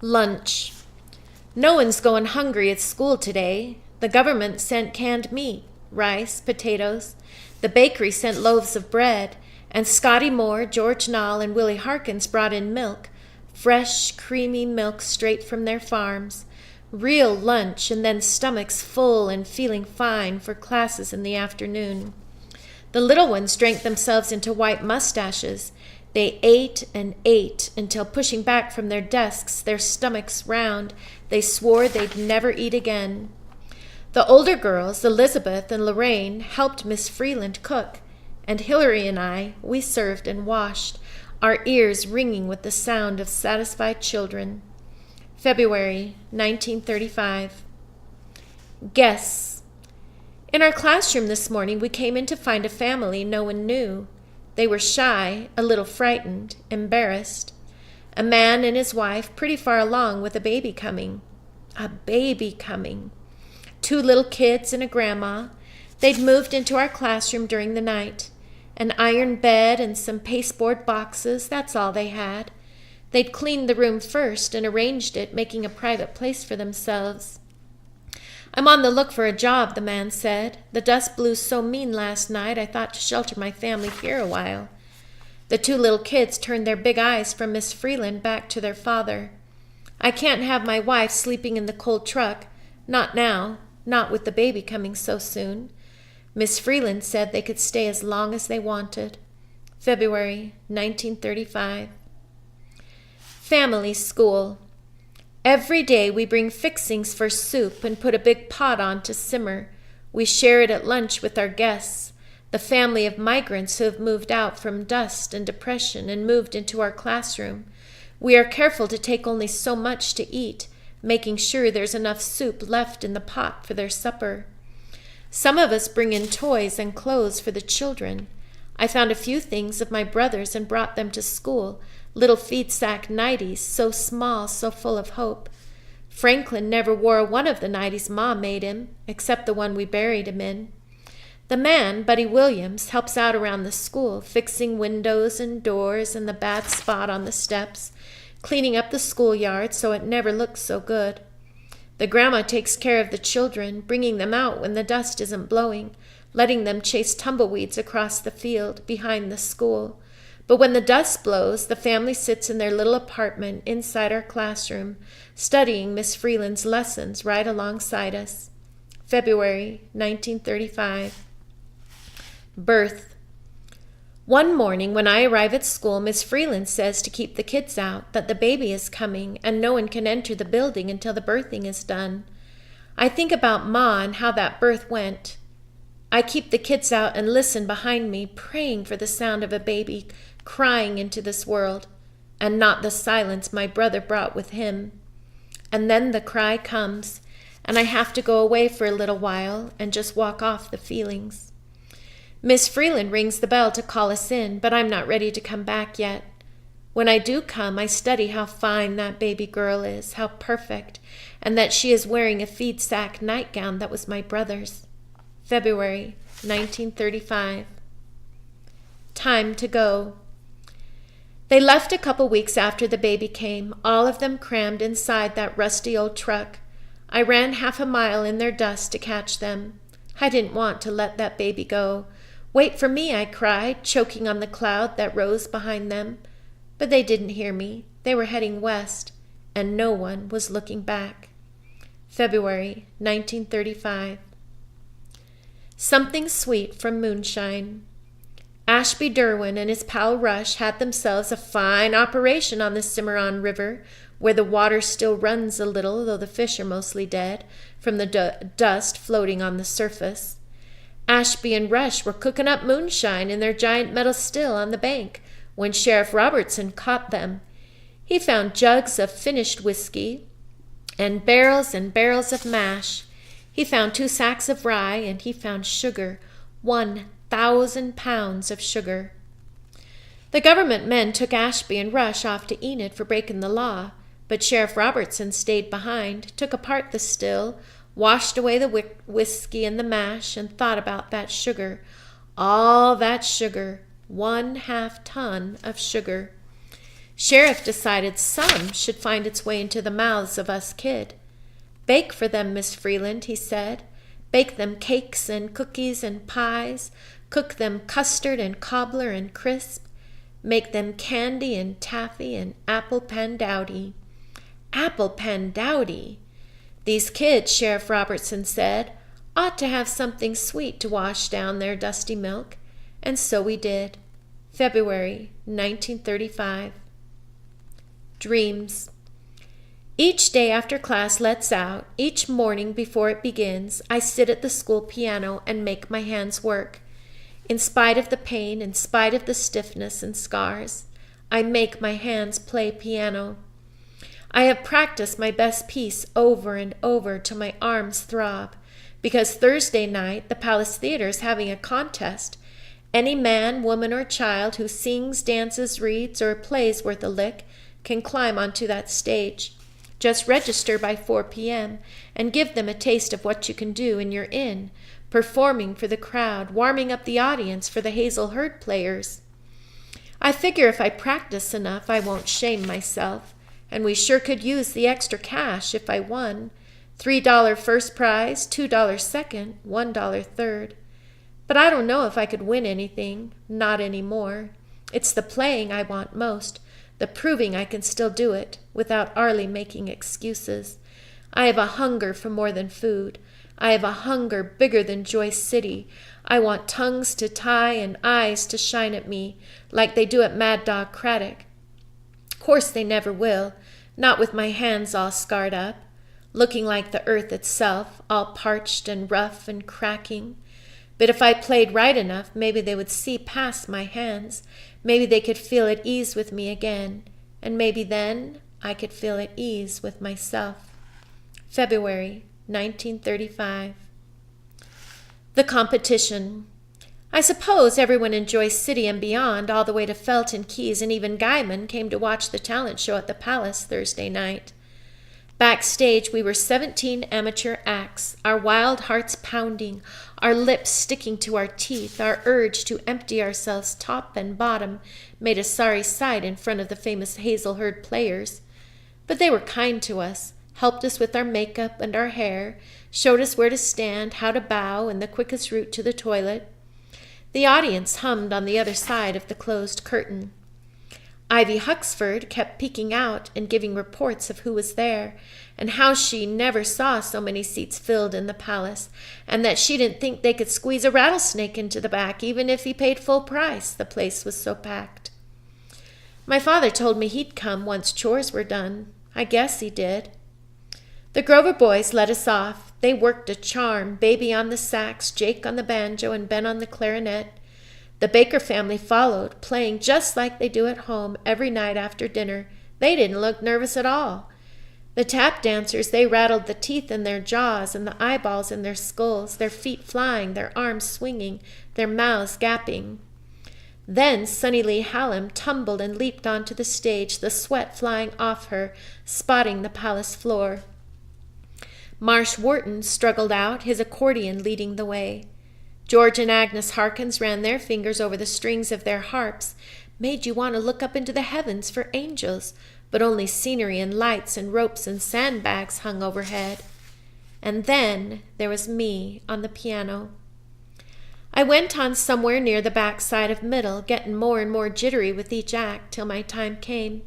Lunch. No one's going hungry at school today. The government sent canned meat, rice, potatoes. The bakery sent loaves of bread. And Scotty Moore, George Nall, and Willie Harkins brought in milk. Fresh, creamy milk straight from their farms. Real lunch, and then stomachs full and feeling fine for classes in the afternoon. The little ones drank themselves into white mustaches. They ate and ate until, pushing back from their desks, their stomachs round, they swore they'd never eat again. The older girls, Elizabeth and Lorraine, helped Miss Freeland cook, and Hillary and I, we served and washed, our ears ringing with the sound of satisfied children. February 1935. Guests. In our classroom this morning, we came in to find a family no one knew. They were shy, a little frightened, embarrassed. A man and his wife pretty far along with a baby coming. A baby coming. 2 little kids and a grandma. They'd moved into our classroom during the night. An iron bed and some pasteboard boxes, that's all they had. They'd cleaned the room first and arranged it, making a private place for themselves. I'm on the look for a job, the man said. The dust blew so mean last night I thought to shelter my family here a while. The 2 little kids turned their big eyes from Miss Freeland back to their father. I can't have my wife sleeping in the cold truck. Not now. Not with the baby coming so soon. Miss Freeland said they could stay as long as they wanted. February 1935. Family school. Every day we bring fixings for soup and put a big pot on to simmer. We share it at lunch with our guests, the family of migrants who have moved out from dust and depression and moved into our classroom. We are careful to take only so much to eat, making sure there's enough soup left in the pot for their supper. Some of us bring in toys and clothes for the children. I found a few things of my brother's and brought them to school, little feed sack nighties, so small, so full of hope. Franklin never wore one of the nighties Ma made him, except the one we buried him in. The man, Buddy Williams, helps out around the school, fixing windows and doors and the bad spot on the steps, cleaning up the schoolyard so it never looks so good. The grandma takes care of the children, bringing them out when the dust isn't blowing, letting them chase tumbleweeds across the field behind the school. But when the dust blows, the family sits in their little apartment inside our classroom, studying Miss Freeland's lessons right alongside us. February 1935. Birth. One morning when I arrive at school, Miss Freeland says to keep the kids out, that the baby is coming, and no one can enter the building until the birthing is done. I think about Ma and how that birth went. I keep the kids out and listen behind me, praying for the sound of a baby crying into this world, and not the silence my brother brought with him. And then the cry comes, and I have to go away for a little while and just walk off the feelings. Miss Freeland rings the bell to call us in, but I'm not ready to come back yet. When I do come, I study how fine that baby girl is, how perfect, and that she is wearing a feed sack nightgown that was my brother's. February 1935. Time to go. They left a couple weeks after the baby came, all of them crammed inside that rusty old truck. I ran 1/2 mile in their dust to catch them. I didn't want to let that baby go. Wait for me, I cried, choking on the cloud that rose behind them. But they didn't hear me. They were heading west, and no one was looking back. February 1935. Something sweet from moonshine. Ashby Derwin and his pal Rush had themselves a fine operation on the Cimarron River, where the water still runs a little, though the fish are mostly dead, from the dust floating on the surface. Ashby and Rush were cooking up moonshine in their giant metal still on the bank when Sheriff Robertson caught them. He found jugs of finished whiskey and barrels of mash. He found 2 sacks of rye, and he found sugar, 1,000 pounds of sugar. The government men took Ashby and Rush off to Enid for breaking the law, but Sheriff Robertson stayed behind, took apart the still, washed away the whiskey and the mash, and thought about that sugar, all that sugar, 1/2 ton of sugar. Sheriff decided some should find its way into the mouths of us kid. Bake for them, Miss Freeland, he said. Bake them cakes and cookies and pies. Cook them custard and cobbler and crisp. Make them candy and taffy and apple pandowdy. Apple pandowdy! These kids, Sheriff Robertson said, ought to have something sweet to wash down their dusty milk. And so we did. February 1935. Dreams. Each day after class lets out, each morning before it begins, I sit at the school piano and make my hands work. In spite of the pain, in spite of the stiffness and scars, I make my hands play piano. I have practiced my best piece over and over till my arms throb, because Thursday night the Palace Theater is having a contest. Any man, woman, or child who sings, dances, reads, or plays worth a lick can climb onto that stage. Just register by 4 p.m. and give them a taste of what you can do, and you're in, performing for the crowd, warming up the audience for the Hazel Herd players. I figure if I practice enough, I won't shame myself, and we sure could use the extra cash if I won. $3 first prize, $2 second, $1 third. But I don't know if I could win anything, not anymore. It's the playing I want most, the proving I can still do it without Arlie making excuses. I have a hunger for more than food. I have a hunger bigger than Joyce City. I want tongues to tie and eyes to shine at me like they do at Mad Dog Craddock. Of course they never will, not with my hands all scarred up, looking like the earth itself, all parched and rough and cracking. But if I played right enough, maybe they would see past my hands. Maybe they could feel at ease with me again. And maybe then I could feel at ease with myself. February 1935. The competition. I suppose everyone in Joyce City and beyond, all the way to Felton Keys and even Guyman, came to watch the talent show at the Palace Thursday night. Backstage, we were 17 amateur acts, our wild hearts pounding, our lips sticking to our teeth. Our urge to empty ourselves top and bottom made a sorry sight in front of the famous Hazel Herd players. But they were kind to us, helped us with our makeup and our hair, showed us where to stand, how to bow, and the quickest route to the toilet. The audience hummed on the other side of the closed curtain. Ivy Huxford kept peeking out and giving reports of who was there, and how she never saw so many seats filled in the palace, and that she didn't think they could squeeze a rattlesnake into the back, even if he paid full price. The place was so packed. My father told me he'd come once chores were done. I guess he did. The Grover boys let us off. They worked a charm, Baby on the sax, Jake on the banjo, and Ben on the clarinet. The Baker family followed, playing just like they do at home every night after dinner. They didn't look nervous at all. The tap dancers, they rattled the teeth in their jaws and the eyeballs in their skulls, their feet flying, their arms swinging, their mouths gaping. Then Sunny Lee Hallam tumbled and leaped onto the stage, the sweat flying off her, spotting the palace floor. Marsh Wharton struggled out, his accordion leading the way. George and Agnes Harkins ran their fingers over the strings of their harps, made you want to look up into the heavens for angels, but only scenery and lights and ropes and sandbags hung overhead. And then there was me on the piano. I went on somewhere near the back side of middle, getting more and more jittery with each act till my time came.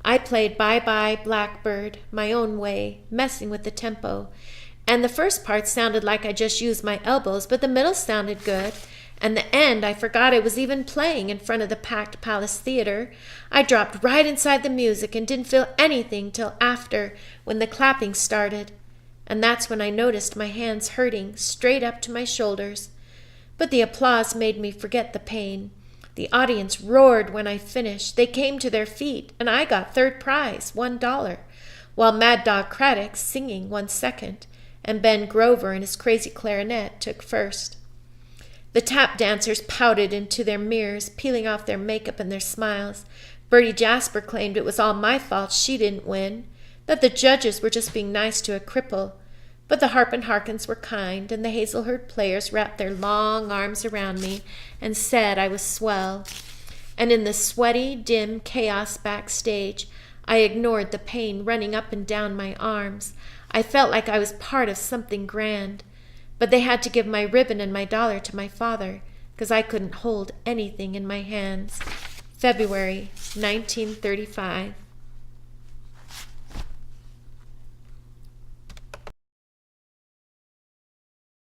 I played Bye Bye Blackbird my own way, messing with the tempo, and the first part sounded like I just used my elbows, but the middle sounded good, and the end I forgot I was even playing in front of the packed Palace Theater. I dropped right inside the music and didn't feel anything till after, when the clapping started, and that's when I noticed my hands hurting straight up to my shoulders. But the applause made me forget the pain. The audience roared when I finished. They came to their feet, and I got third prize, $1, while Mad Dog Craddock, singing, won second, and Ben Grover and his crazy clarinet took first. The tap dancers pouted into their mirrors, peeling off their makeup and their smiles. Bertie Jasper claimed it was all my fault she didn't win, that the judges were just being nice to a cripple. But the Harp and Harkins were kind, and the Hazel Herd players wrapped their long arms around me and said I was swell. And in the sweaty, dim chaos backstage, I ignored the pain running up and down my arms. I felt like I was part of something grand. But they had to give my ribbon and my dollar to my father, 'cause I couldn't hold anything in my hands. February 1935.